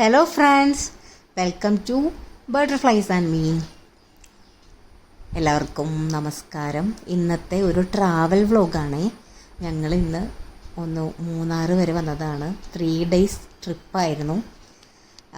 Hello friends, welcome to butterflies and me. എല്ലാവർക്കും നമസ്കാരം. ഇന്നത്തെ ഒരു ട്രാവൽ വ്ലോഗാണ്. ഞങ്ങൾ ഇന്ന് മൂന്നാർ വരെ വന്നതാണ്. 3 days ട്രിപ്പായിരുന്നു.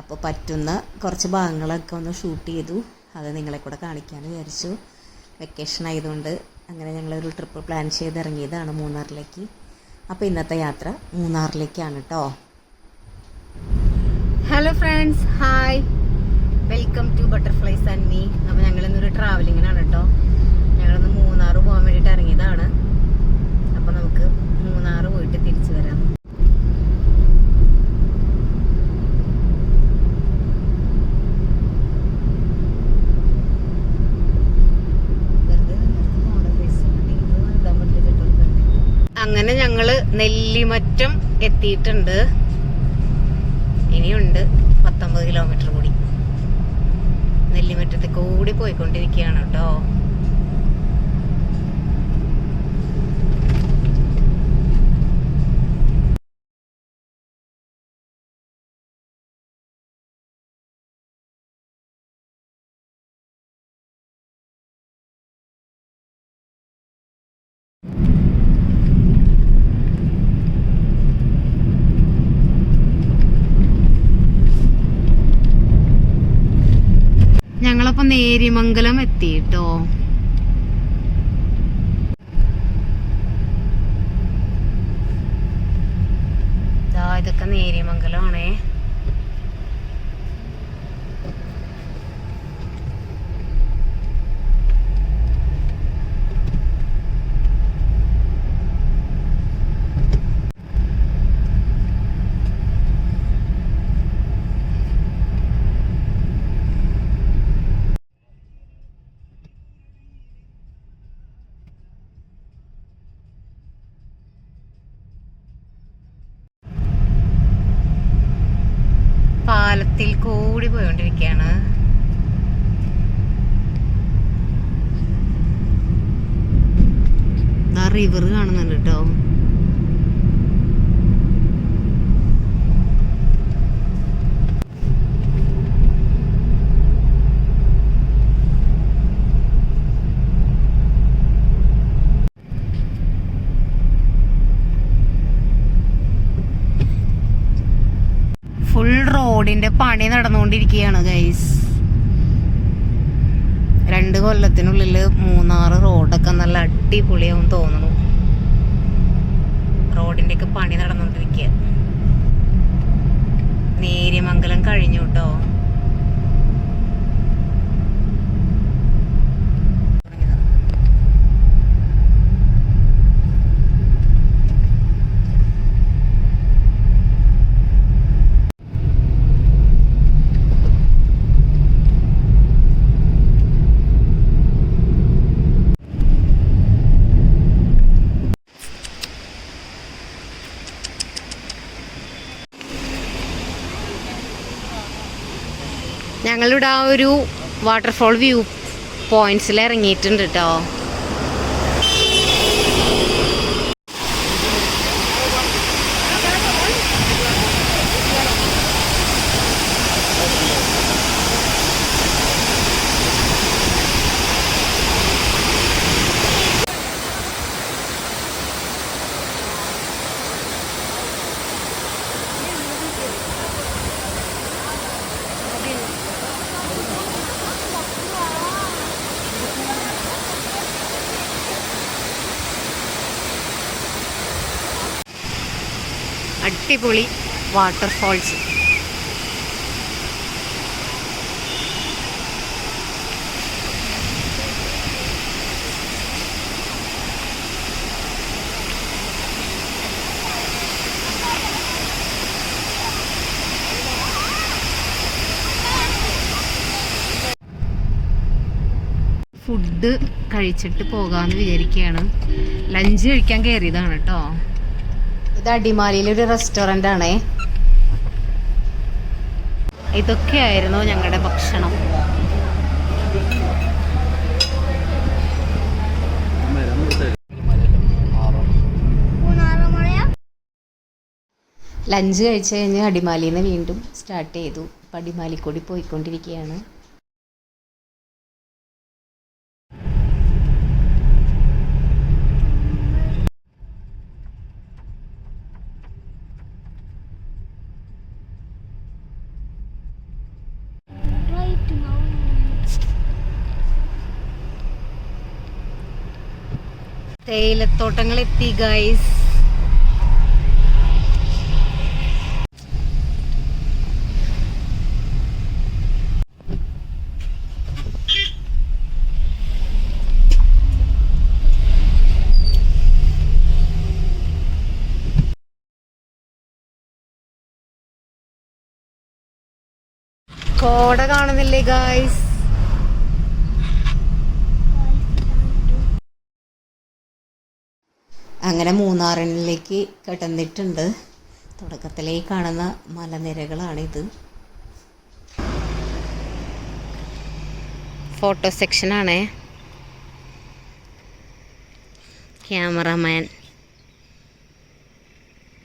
അപ്പോൾ പറ്റുന്ന കുറച്ച് ഭാഗങ്ങളൊക്കെ ഒന്ന് ഷൂട്ട് ചെയ്തു. അത് നിങ്ങളെ കൂടെ കാണിക്കാമെന്ന് വിചാരിച്ചു. വെക്കേഷൻ ആയതുകൊണ്ട് അങ്ങനെ ഞങ്ങളൊരു ട്രിപ്പ് പ്ലാൻ ചെയ്തിറങ്ങിയതാണ് മൂന്നാറിലേക്ക്. അപ്പോൾ ഇന്നത്തെ യാത്ര മൂന്നാറിലേക്കാണ് കേട്ടോ. Hello friends, hi, welcome to butterflies and me. അപ്പോൾ ഞങ്ങളിന്നൊരു ട്രാവലിങ്ങിനാണ് കേട്ടോ. ഞങ്ങളിന്ന് മൂന്നാർ പോകാൻ വേണ്ടിയിട്ട് ഇറങ്ങിയതാണ്. അപ്പോൾ നമുക്ക് മൂന്നാർ പോയിട്ട് തിരിച്ചു വരാം. അങ്ങനെ ഞങ്ങള് നെല്ലിമറ്റം എത്തിയിട്ടുണ്ട്. ഇനിയുണ്ട് 19 കിലോമീറ്റർ കൂടി. നെല്ലിമറ്റത്തെ കൂടി പോയിക്കൊണ്ടിരിക്കുകയാണ് കേട്ടോ. ഞങ്ങളപ്പോ നേരിമംഗലം എത്തി കേട്ടോ. ഇതൊക്കെ നേരിമംഗലമാണേ. പാലത്തിൽ കൂടി പോയിക്കൊണ്ടിരിക്കുകയാണ്. റിവർ കാണുന്നുണ്ട് കേട്ടോ. ഫുൾ റോഡിന്റെ പണി നടന്നുകൊണ്ടിരിക്കുകയാണ് ഗൈസ്. 2 കൊല്ലത്തിനുള്ളിൽ മൂന്നാർ റോഡൊക്കെ നല്ല അടിപൊളിയാവും തോന്നുന്നു. റോഡിന്റെ ഒക്കെ പണി നടന്നുകൊണ്ടിരിക്കുക. നേര്യമംഗലം കഴിഞ്ഞു കേട്ടോ. ഞങ്ങളിവിടെ ആ ഒരു വാട്ടർഫോൾ വ്യൂ പോയിന്റ്സിൽ ഇറങ്ങിയിട്ടുണ്ട് കേട്ടോ. അടിപൊളി വാട്ടർഫോൾസ്. ഫുഡ് കഴിച്ചിട്ട് പോകാമെന്ന് വിചാരിക്കുകയാണ്. ലഞ്ച് കഴിക്കാൻ കയറിയതാണ് കേട്ടോ. ഇത് അടിമാലിയിലൊരു റെസ്റ്റോറൻ്റ് ആണേ. ഇതൊക്കെയായിരുന്നു ഞങ്ങളുടെ ഭക്ഷണം. ലഞ്ച് കഴിച്ച് കഴിഞ്ഞ് അടിമാലിയിൽ നിന്ന് വീണ്ടും സ്റ്റാർട്ട് ചെയ്തു. അപ്പം അടിമാലിക്കൂടി പോയിക്കൊണ്ടിരിക്കുകയാണ്. തേയിലത്തോട്ടങ്ങൾ എത്തി ഗൈസ്. കോട കാണുന്നില്ലേ ഗൈസ്? അങ്ങനെ മൂന്നാറിലേക്ക് കടന്നിട്ടുണ്ട്. തുടക്കത്തിലേ കാണുന്ന മലനിരകളാണിത്. ഫോട്ടോ സെക്ഷനാണേ. ക്യാമറമാൻ.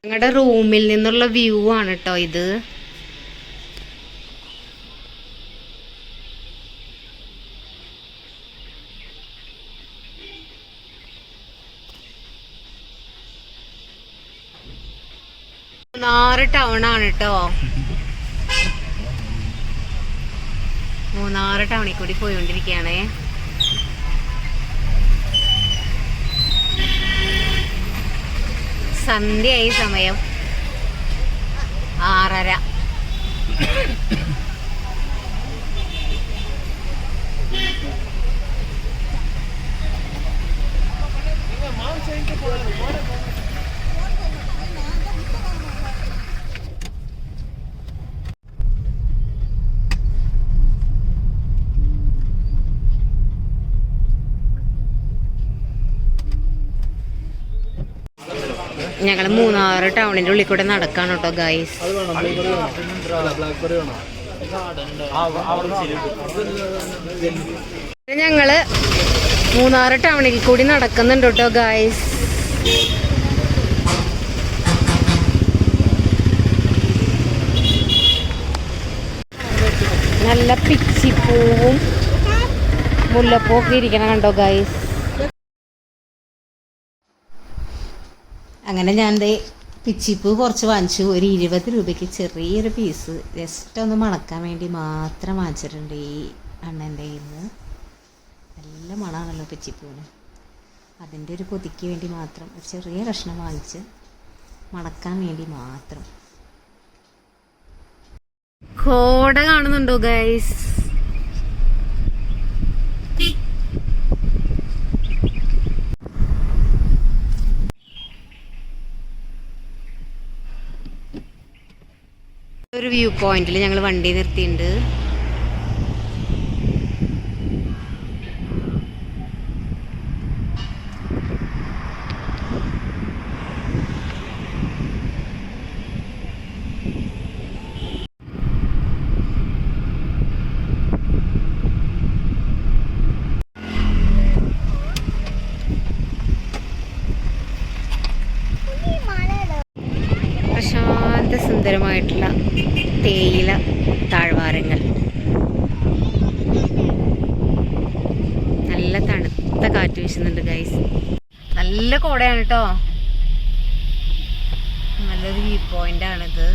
ഞങ്ങളുടെ റൂമിൽ നിന്നുള്ള വ്യൂ ആണ് കേട്ടോ ഇത്. മൂന്നാറ് ടൗൺ ആണ് കേട്ടോ. മൂന്നാറ് ടൗണിൽ കൂടി പോയിക്കൊണ്ടിരിക്കുകയാണേ. സന്ധ്യയായി, സമയം 6:30. ഞങ്ങൾ മൂന്നാറ് ടൗണിൻ്റെ ഉള്ളിൽ കൂടെ നടക്കാണ് കേട്ടോ ഗൈസ്. ഞങ്ങള് മൂന്നാറ് ടൗണിൽ കൂടി നടക്കുന്നുണ്ട് കേട്ടോ ഗൈസ്. നല്ല പിച്ചിപ്പൂവും മുല്ലപ്പൂവൊക്കെ ഇരിക്കണം കണ്ടോ ഗൈസ്. അങ്ങനെ ഞാൻ പിച്ചിപ്പൂ കുറച്ച് വാങ്ങിച്ചു. ഒരു 20 രൂപയ്ക്ക് ചെറിയൊരു പീസ് ജസ്റ്റ് ഒന്ന് മണക്കാൻ വേണ്ടി മാത്രം വാങ്ങിച്ചിട്ടുണ്ട് ഈ അണ്ണൻ്റെ കയ്യിൽ നിന്ന്. നല്ല മണമാണല്ലോ പിച്ചിപ്പൂവിന്. അതിൻ്റെ ഒരു കൊതിക്ക് വേണ്ടി മാത്രം ഒരു ചെറിയ കഷ്ണം വാങ്ങിച്ച് മണക്കാൻ വേണ്ടി മാത്രം. കോട കാണുന്നുണ്ടോ ഗൈസ്? ഒരു വ്യൂ പോയിന്റിൽ ഞങ്ങൾ വണ്ടി നിർത്തിയിട്ടുണ്ട്. പ്രശാന്ത സുന്ദരമായിട്ടുള്ള തേയില താഴ്വാരങ്ങൾ. നല്ല തണുത്ത കാറ്റ് വീശുന്നുണ്ട് ഗൈസ്. നല്ല കോടയാണ് കേട്ടോ. നല്ലൊരു വ്യൂ പോയിന്റ് ആണിത്.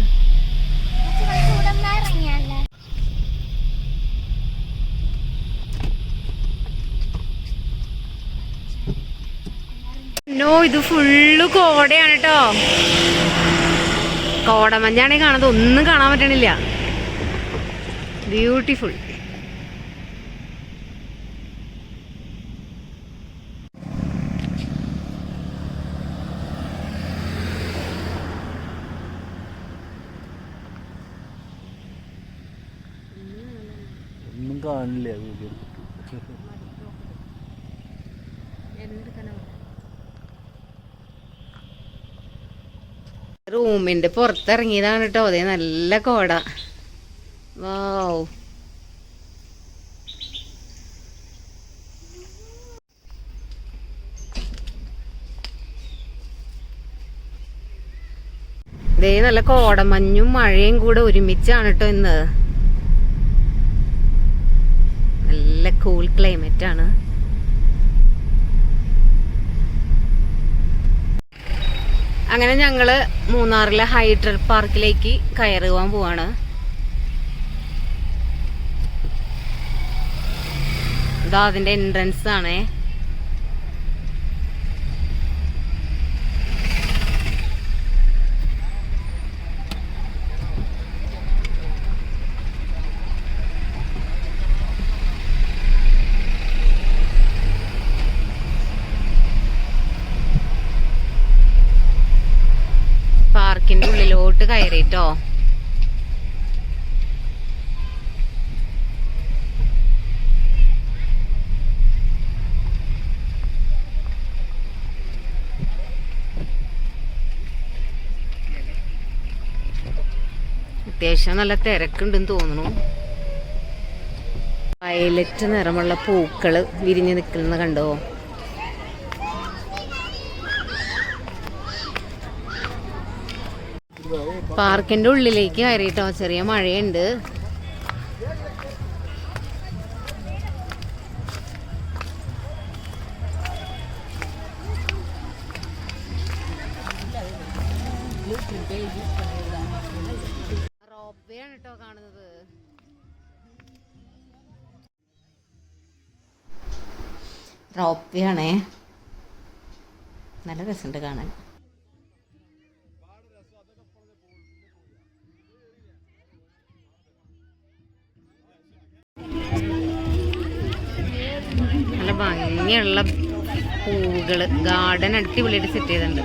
ഇത് ഫുള്ള് കോടയാണ് കേട്ടോ. കോടമഞ്ഞാണെങ്കിൽ കാണാതെ ഒന്നും കാണാൻ പറ്റണില്ല. ബ്യൂട്ടിഫുൾ. ഒന്നും കാണില്ല. റൂമിന്റെ പുറത്തിറങ്ങിയതാണ് കേട്ടോ. അതേ നല്ല കോട. വാവ്. ദേ നല്ല കോടമഞ്ഞും മഴയും കൂടെ ഒരുമിച്ചാണ് കേട്ടോ ഇന്ന്. നല്ല കൂൾ ക്ലൈമറ്റ് ആണ്. അങ്ങനെ ഞങ്ങള് മൂന്നാറിലെ ഹൈഡ്രൽ പാർക്കിലേക്ക് കയറുവാൻ പോവാണ്. ഇതാ അതിന്റെ എൻട്രൻസ് ആണേ. പാർക്കിന്റെ ഉള്ളിലോട്ട് കയറിട്ടോ. അത്യാവശ്യം നല്ല തിരക്കുണ്ടെന്ന് തോന്നുന്നു. വയലറ്റ് നിറമുള്ള പൂക്കള് വിരിഞ്ഞു നിൽക്കുന്ന കണ്ടോ. പാർക്കിന്റെ ഉള്ളിലേക്ക് കയറിട്ടോ. ചെറിയ മഴയുണ്ട്. റോപ്പയാണ് കേട്ടോ കാണുന്നത്. റോപ്പയാണേ. നല്ല രസമുണ്ട് കാണാൻ. നല്ല ഭംഗിയുള്ള പൂവുകള്, ഗാർഡൻ അടിപൊളിയായിട്ട് സെറ്റ് ചെയ്തിട്ടുണ്ട്.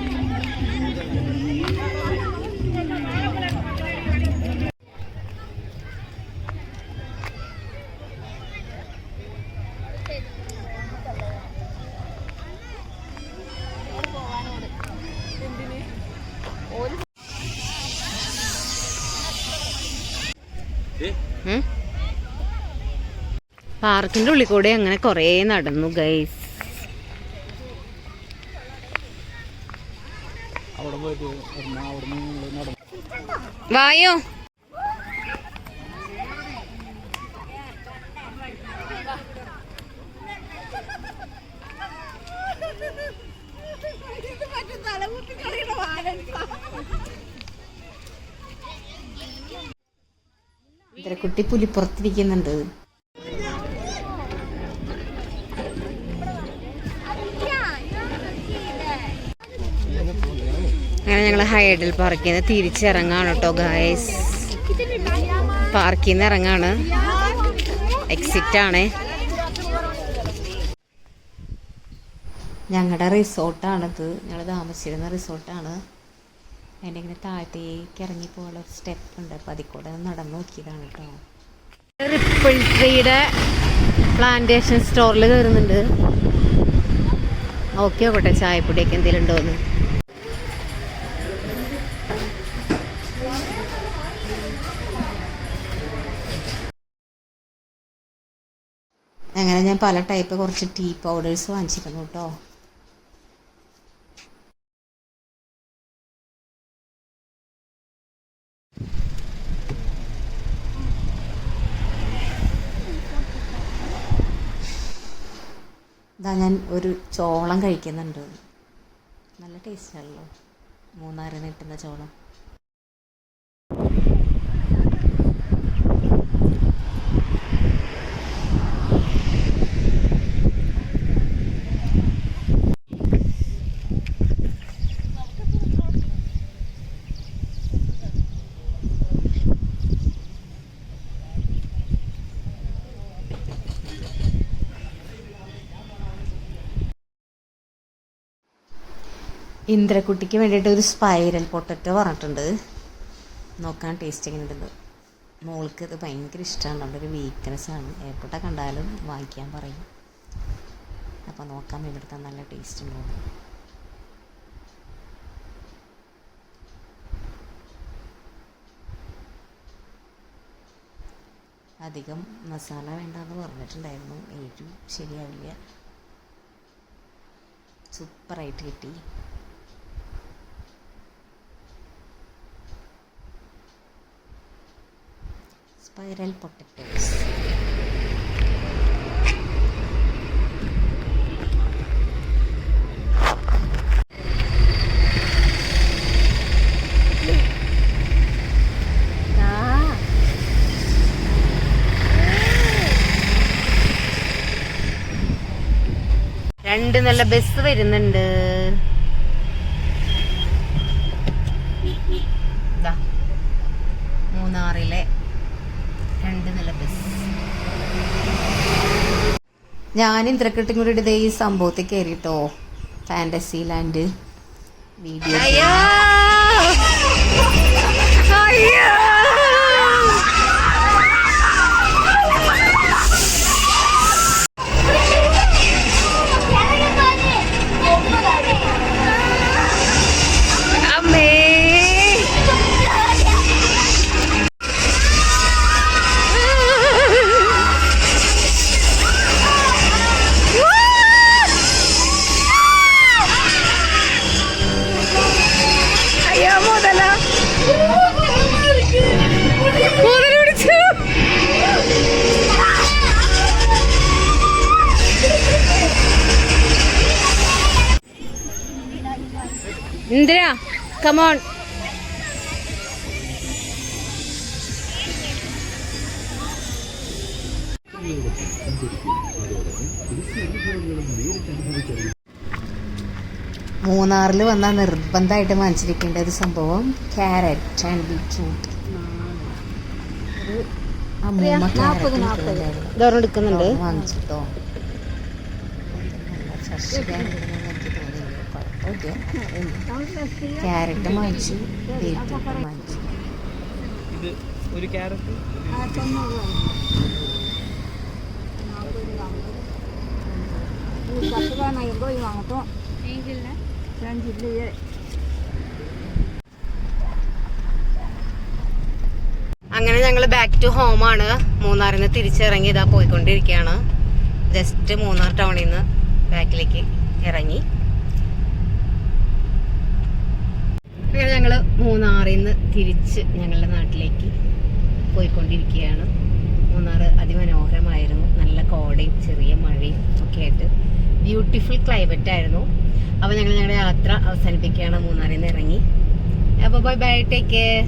പാർക്കിന്റെ ഉള്ളിൽ കൂടെ അങ്ങനെ കൊറേ നടന്നു ഗൈസ്. വായോ. കുട്ടി പുലിപ്പുറത്തിരിക്കുന്നുണ്ട്. അങ്ങനെ ഞങ്ങൾ ഹൈഡൽ പാർക്കിൽ നിന്ന് തിരിച്ചിറങ്ങാണ് കേട്ടോ ഗായ്സ്. പാർക്കിൽ നിന്ന് ഇറങ്ങാണ്. എക്സിറ്റ് ആണ്. ഞങ്ങളുടെ റിസോർട്ടാണിത്. ഞങ്ങൾ താമസിച്ചിരുന്ന റിസോർട്ടാണ്. അതിൻ്റെ ഇങ്ങനെ താഴത്തേക്ക് ഇറങ്ങി പോകാനുള്ള ഒരു സ്റ്റെപ്പ് ഉണ്ട്. അപ്പം അതിൽ കൂടെ നടന്നു നോക്കിയതാണ് കേട്ടോ. റിപ്പിൾ ട്രീയുടെ പ്ലാന്റേഷൻ സ്റ്റോറിൽ കയറുന്നുണ്ട്. ഓക്കെ ആക്കട്ടെ, ചായപ്പൊടിയൊക്കെ എന്തെങ്കിലും ഉണ്ടോയെന്ന്. അങ്ങനെ ഞാൻ പല ടൈപ്പ് കുറച്ച് ടീ പൗഡേഴ്സ് വാങ്ങിച്ചിരുന്നു കേട്ടോ. ഇതാ ഞാൻ ഒരു ചോളം കഴിക്കുന്നുണ്ട്. നല്ല ടേസ്റ്റാണല്ലോ മൂന്നാറിൽ നിന്ന് കിട്ടുന്ന ചോളം. ഇന്ദ്രക്കുട്ടിക്ക് വേണ്ടിയിട്ട് ഒരു സ്പൈറൽ പൊട്ടറ്റോ പറഞ്ഞിട്ടുണ്ട്. നോക്കാൻ ടേസ്റ്റ് എങ്ങനെ ഉണ്ടെന്ന്. മോൾക്ക് ഇത് ഭയങ്കര ഇഷ്ടമാണ്. അവിടെ ഒരു വീക്ക്നെസ്സാണ്. എവിടെ കണ്ടാലും വാങ്ങിക്കാൻ പറയും. അപ്പോൾ നോക്കാം ഇവിടുത്തെ നല്ല ടേസ്റ്റ് ഉണ്ടോ. അധികം മസാല വേണ്ടെന്ന് പറഞ്ഞിട്ടുണ്ടായിരുന്നു. എരിവ് ശരിയാവില്ല. സൂപ്പറായിട്ട് കിട്ടി. Spiral potatoes. രണ്ട് നല്ല ബസ് വരുന്നുണ്ട്. മൂന്നാറിലെ രണ്ട് നില ബസ്. ഞാൻ ഇന്ദ്രക്കെട്ടും കൂടി ഇതേ ഈ സംഭവത്തിൽ കയറിട്ടോ, fantasy land video. Indra, come on. മൂന്നാറിൽ വന്നാൽ നിർബന്ധമായിട്ട് വാങ്ങിച്ചിരിക്കേണ്ട ഒരു സംഭവം ക്യാരറ്റ് ആൻഡ് ബീറ്റ്റൂട്ട്. എടുക്കുന്നുണ്ട് വാങ്ങിച്ചിട്ടോ. ക്യാരറ്റ് വാങ്ങിച്ചു, ബീറ്റ്റൂട്ട് വാങ്ങിച്ചു. ഒരു ക്യാരറ്റ് അങ്ങനെ ഞങ്ങൾ ബാക്ക് ടു ഹോമാണ്. മൂന്നാറിൽ നിന്ന് തിരിച്ചിറങ്ങി ഇതാ പോയിക്കൊണ്ടിരിക്കുകയാണ്. ജസ്റ്റ് മൂന്നാർ ടൗണിൽ നിന്ന് ബാക്കിലേക്ക് ഇറങ്ങി. അങ്ങനെ ഞങ്ങൾ മൂന്നാറിൽ നിന്ന് തിരിച്ച് ഞങ്ങളുടെ നാട്ടിലേക്ക് പോയിക്കൊണ്ടിരിക്കുകയാണ്. മൂന്നാർ അതിമനോഹരമായിരുന്നു. നല്ല കോടയും ചെറിയ മഴയും ഒക്കെ ആയിട്ട് ബ്യൂട്ടിഫുൾ ക്ലൈമറ്റ് ആയിരുന്നു. അപ്പോൾ ഞങ്ങൾ ഞങ്ങളുടെ യാത്ര അവസാനിപ്പിക്കുകയാണ്. മൂന്നാറിൽ നിന്ന് ഇറങ്ങി. അപ്പോൾ ബൈ ബൈ, ടേക്ക് കെയർ.